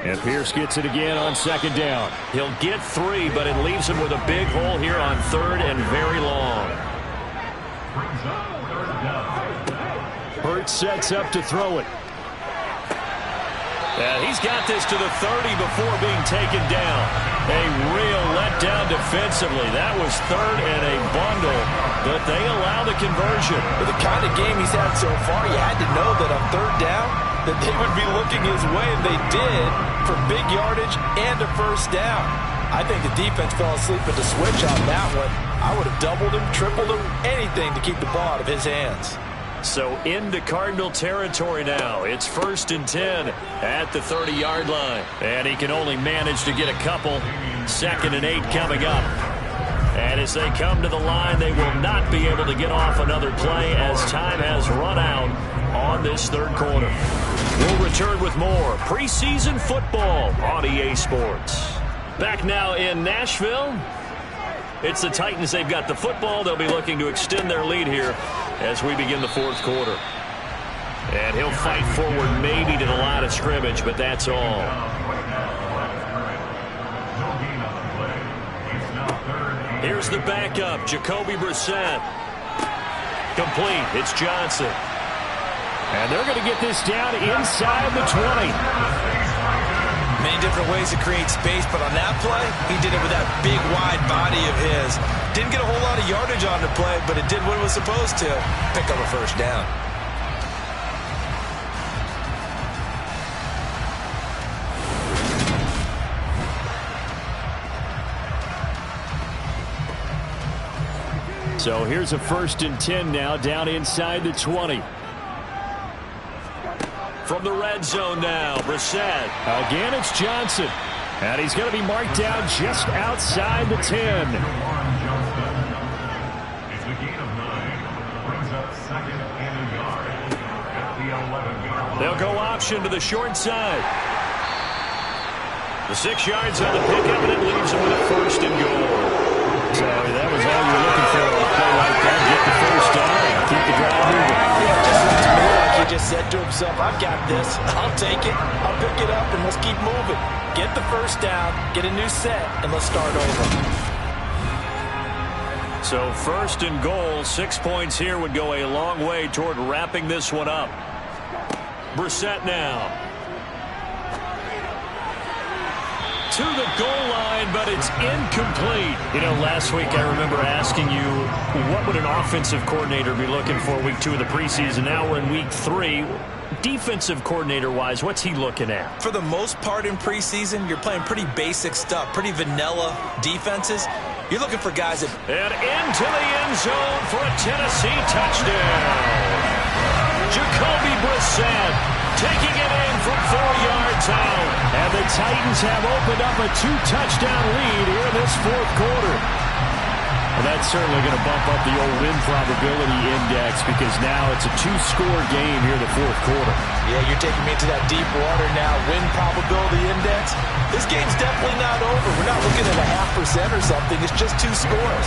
D: And Pierce gets it again on 2nd down.
B: He'll get 3, but it leaves him with a big hole here on 3rd and very long.
D: Hurts sets up to throw it.
B: And he's got this to the 30 before being taken down. A real letdown defensively. That was 3rd and a bundle, but they allow the conversion.
F: With the kind of game he's had so far, you had to know that on 3rd down, that they would be looking his way, and they did, for big yardage and a first down. I think the defense fell asleep at the switch on that one. I would have doubled him, tripled him, anything to keep the ball out of his hands.
B: So into Cardinal territory now. It's 1st and 10 at the 30-yard line. And he can only manage to get a couple. 2nd and 8 coming up. And as they come to the line, they will not be able to get off another play as time has run out on this third quarter. We'll return with more preseason football on EA Sports. Back now in Nashville. It's the Titans. They've got the football. They'll be looking to extend their lead here as we begin the 4th quarter. And he'll fight forward maybe to the line of scrimmage, but that's all. Here's the backup, Jacoby Brissett. Complete. It's Johnson.
D: And they're going to get this down inside the 20.
C: Many different ways to create space, but on that play, he did it with that big, wide body of his. Didn't get a whole lot of yardage on the play, but it did what it was supposed to. Pick up a first down.
D: So here's a 1st and 10 now, down inside the 20.
B: From the red zone now, Brissett.
D: Again, it's Johnson. And he's going to be marked down just outside the 10.
E: It's a gain of 9. Brings up 2nd and a yard at the 11-yard line.
B: They'll go option to the short side. The 6 yards on the pickup, and it leaves him with a 1st and goal.
D: So that was all you were looking for on a play like that. Get the first down and keep the drive moving.
F: Yeah, just looked to me like he just said to himself, I've got this. I'll take it. I'll pick it up, and let's keep moving. Get the first down, get a new set, and let's start over.
B: So 1st and goal, 6 points here would go a long way toward wrapping this one up. Brissett now. To the goal line, but it's incomplete. You know, last week I remember asking you, what would an offensive coordinator be looking for week 2 of the preseason? Now we're in week 3. Defensive coordinator-wise, what's he looking at?
C: For the most part in preseason, you're playing pretty basic stuff, pretty vanilla defenses. You're looking for guys that...
B: And into the end zone for a Tennessee touchdown. Jacoby Brissett taking it in from 4 yards out.
D: And the Titans have opened up a 2-touchdown lead here in this 4th quarter. And that's certainly going to bump up the old win probability index because now it's a 2-score game here in the 4th quarter.
F: Yeah, you're taking me into that deep water now. Win probability index. This game's definitely not over. We're not looking at a 0.5% or something. It's just 2 scores.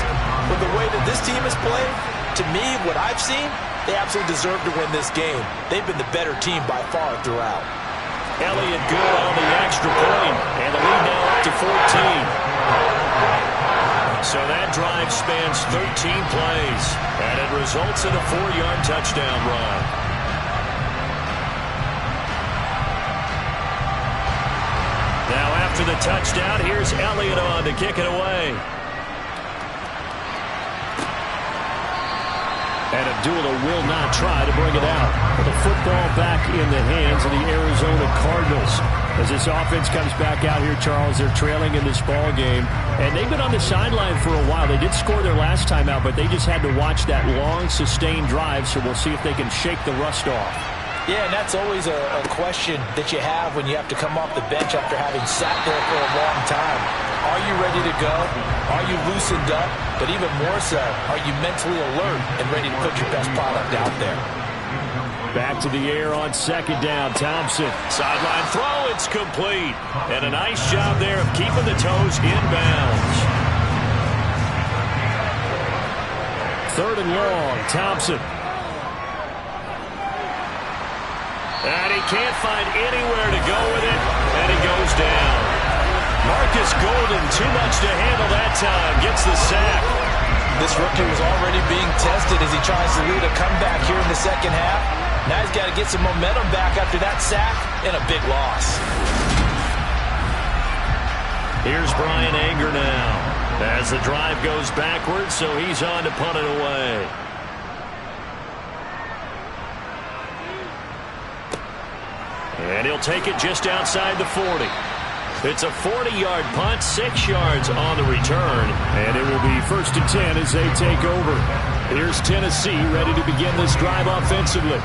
F: But the way that this team is playing, to me, what I've seen, they absolutely deserve to win this game. They've been the better team by far throughout.
B: Elliott good on the extra point, and the lead now up to 14. So that drive spans 13 plays, and it results in a 4-yard touchdown run. Now after the touchdown, here's Elliott on to kick it away.
D: And Abdullah will not try to bring it out. With the football back in the hands of the Arizona Cardinals. As this offense comes back out here, Charles, they're trailing in this ball game. And they've been on the sideline for a while. They did score their last time out, but they just had to watch that long, sustained drive, so we'll see if they can shake the rust off.
F: Yeah, and that's always a question that you have when you have to come off the bench after having sat there for a long time. Are you ready to go? Are you loosened up? But even more so, are you mentally alert and ready to put your best product out there?
D: Back to the air on second down. Thompson.
B: Sideline throw, it's complete. And a nice job there of keeping the toes inbounds.
D: Third and long, Thompson.
B: And he can't find anywhere to go with it, and he goes down. Marcus Golden, too much to handle that time, gets the sack.
F: This rookie was already being tested as he tries to lead a comeback here in the second half. Now he's got to get some momentum back after that sack and a big loss.
B: Here's Brian Anger now as the drive goes backwards, so he's on to punt it away. And he'll take it just outside the 40. It's a 40-yard punt, 6 yards on the return.
D: And it will be 1st and 10 as they take over. Here's Tennessee ready to begin this drive offensively.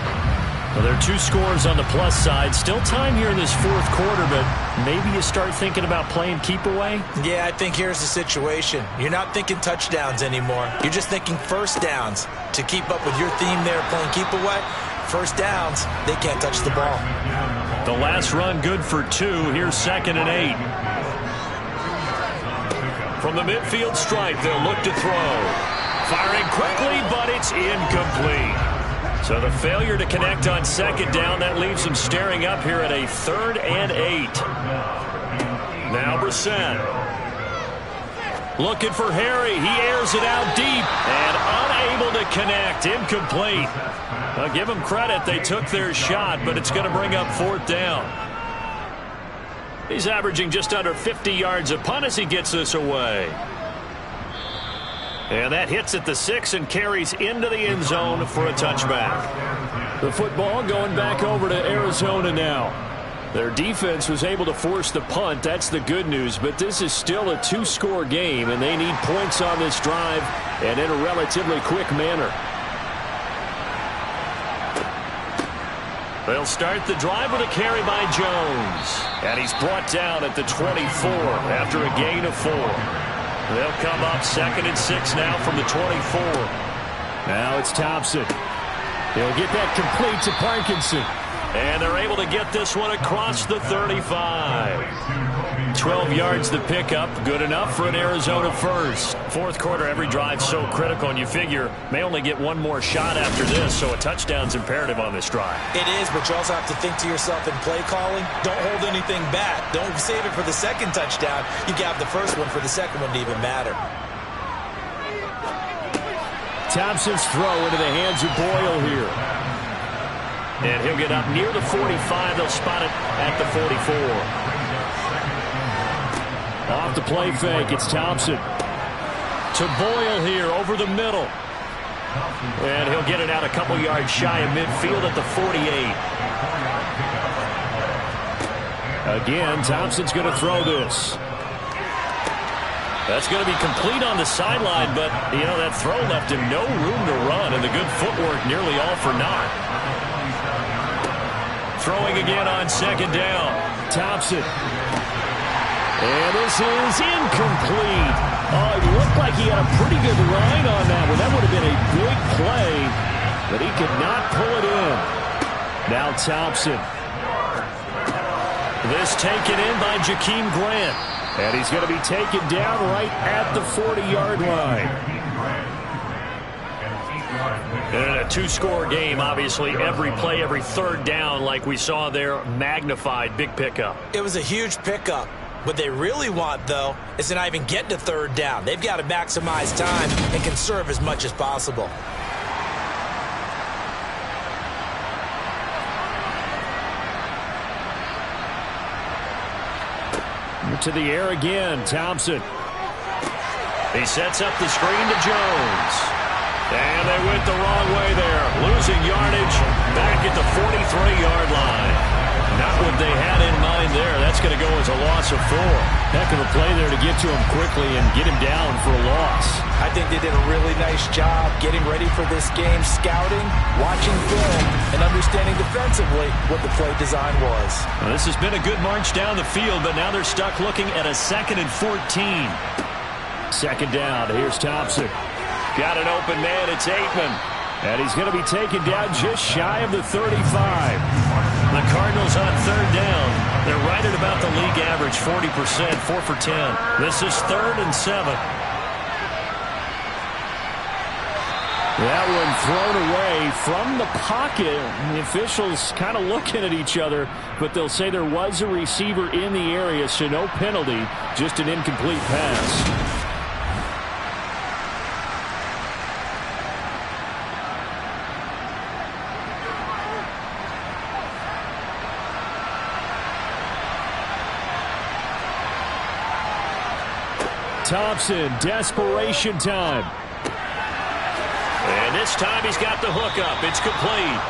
B: Well, there are 2 scores on the plus side. Still time here in this fourth quarter, but maybe you start thinking about playing keep away?
F: Yeah, I think here's the situation. You're not thinking touchdowns anymore. You're just thinking first downs. To keep up with your theme there, playing keep away, first downs, they can't touch the ball.
B: The last run good for 2. Here's 2nd and 8. From the midfield stripe, they'll look to throw. Firing quickly, but it's incomplete. So the failure to connect on 2nd down, that leaves them staring up here at a 3rd and 8. Now Brissett. Looking for Harry. He airs it out deep and unable to connect. Incomplete. I'll give them credit. They took their shot, but it's going to bring up 4th down. He's averaging just under 50 yards a punt as he gets this away. And that hits at the 6 and carries into the end zone for a touchback.
D: The football going back over to Arizona now. Their defense was able to force the punt. That's the good news. But this is still a 2-score game, and they need points on this drive and in a relatively quick manner.
B: They'll start the drive with a carry by Jones. And he's brought down at the 24 after a gain of 4. They'll come up 2nd and 6 now from the 24.
D: Now it's Thompson. He'll get that complete to Parkinson.
B: And they're able to get this one across the 35. 12 yards to pick up. Good enough for an Arizona first. Fourth quarter, every drive so critical, and you figure may only get one more shot after this, so a touchdown's imperative on this drive.
F: It is, but you also have to think to yourself in play calling, don't hold anything back. Don't save it for the second touchdown. You got the first one for the second one to even matter.
D: Thompson's throw into the hands of Boyle here.
B: And he'll get up near the 45. They'll spot it at the 44.
D: Off the play fake, it's Thompson.
B: To Boyle here over the middle. And he'll get it out a couple yards shy of midfield at the 48.
D: Again, Thompson's going to throw this.
B: That's going to be complete on the sideline, but, you know, that throw left him no room to run, and the good footwork nearly all for naught. Throwing again on 2nd down.
D: Thompson. And this is incomplete. Oh, it looked like he had a pretty good line on that one. That would have been a big play, but he could not pull it in. Now Thompson.
B: This taken in by Jakeem Grant.
D: And he's going to be taken down right at the 40-yard line.
B: In a 2-score game, obviously, every play, every 3rd down, like we saw there, magnified. Big pickup.
F: It was a huge pickup. What they really want, though, is to not even get to 3rd down. They've got to maximize time and conserve as much as possible.
D: To the air again, Thompson.
B: He sets up the screen to Jones. And they went the wrong way there. Losing yardage back at the 43-yard line. Not what they had in mind there. That's going to go as a loss of 4.
D: Heck of a play there to get to him quickly and get him down for a loss.
F: I think they did a really nice job getting ready for this game, scouting, watching film, and understanding defensively what the play design was.
B: Well, this has been a good march down the field, but now they're stuck looking at a 2nd and 14.
D: Second down. Here's Thompson.
B: Got an open man. It's Aikman.
D: And he's going to be taken down just shy of the 35.
B: The Cardinals on 3rd down. They're right at about the league average, 40%, 4 for 10. This is 3rd and 7.
D: That one thrown away from the pocket. The officials kind of looking at each other, but they'll say there was a receiver in the area, so no penalty, just an incomplete pass. Thompson, desperation time.
B: And this time he's got the hook up. It's complete.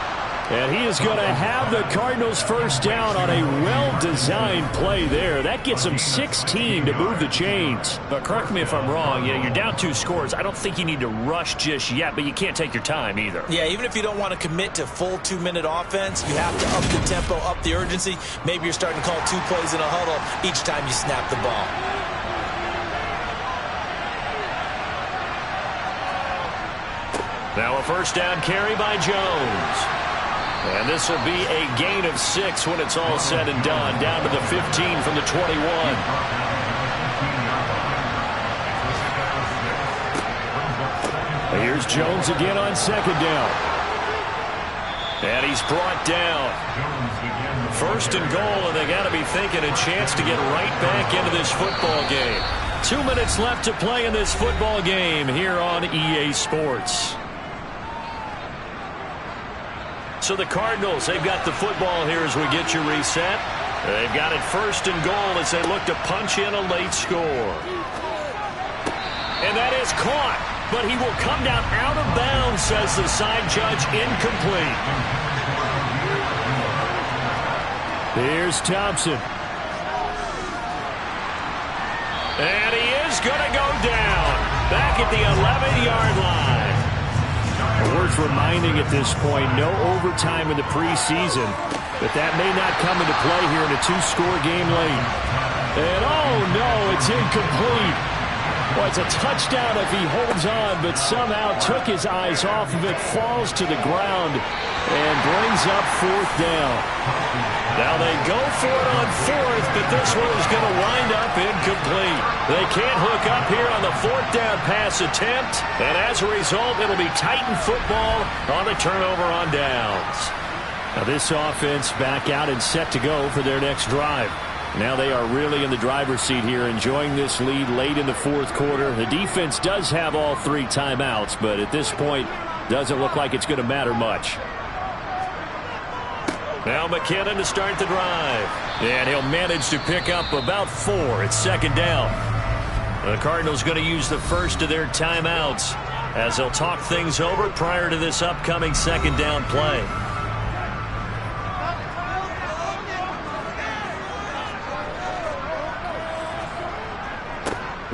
D: And he is going to have the Cardinals first down on a well-designed play there. That gets them 16 to move the chains.
B: But correct me if I'm wrong. You're down 2 scores. I don't think you need to rush just yet, but you can't take your time either.
F: Yeah, even if you don't want to commit to full 2-minute offense, you have to up the tempo, up the urgency. Maybe you're starting to call 2 plays in a huddle each time you snap the ball.
B: Now a first down carry by Jones. And this will be a gain of 6 when it's all said and done. Down to the 15 from the 21.
D: Here's Jones again on 2nd down.
B: And he's brought down. 1st and goal, and they got to be thinking a chance to get right back into this football game. 2 minutes left to play in this football game here on EA Sports. So the Cardinals, they've got the football here as we get you reset. They've got it 1st and goal as they look to punch in a late score. And that is caught, but he will come down out of bounds, says the side judge, incomplete.
D: Here's Thompson.
B: And he is going to go down back at the 11-yard line.
D: Worth reminding at this point, no overtime in the preseason, but that may not come into play here in a 2-score game late. And oh no, it's incomplete. Well, it's a touchdown if he holds on, but somehow took his eyes off of it, falls to the ground, and brings up 4th down.
B: Now they go for it on 4th, but this one is going to wind up incomplete. They can't hook up here on the 4th down pass attempt, and as a result, it'll be Titan football on the turnover on downs.
D: Now this offense back out and set to go for their next drive. Now they are really in the driver's seat here, enjoying this lead late in the 4th quarter. The defense does have all 3 timeouts, but at this point, doesn't look like it's going to matter much.
B: Now McKinnon to start the drive. And he'll manage to pick up about 4. It's 2nd down. The Cardinals going to use the first of their timeouts as they'll talk things over prior to this upcoming 2nd down play.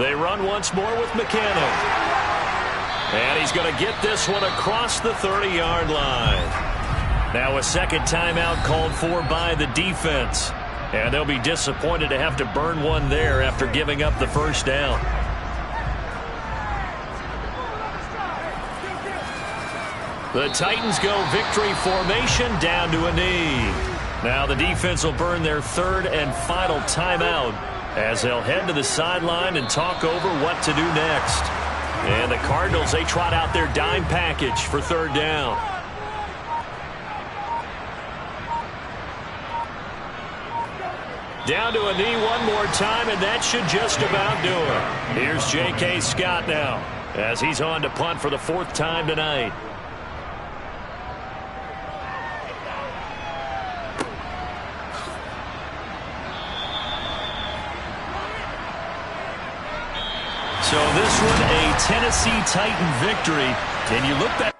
B: They run once more with McKinnon. And he's going to get this one across the 30-yard line. Now a 2nd timeout called for by the defense. And they'll be disappointed to have to burn one there after giving up the 1st down. The Titans go victory formation down to a knee. Now the defense will burn their 3rd and final timeout as they'll head to the sideline and talk over what to do next. And the Cardinals, they trot out their dime package for 3rd down. Down to a knee one more time, and that should just about do it. Here's J.K. Scott now as he's on to punt for the 4th time tonight. So this one, a Tennessee Titan victory. And you look back.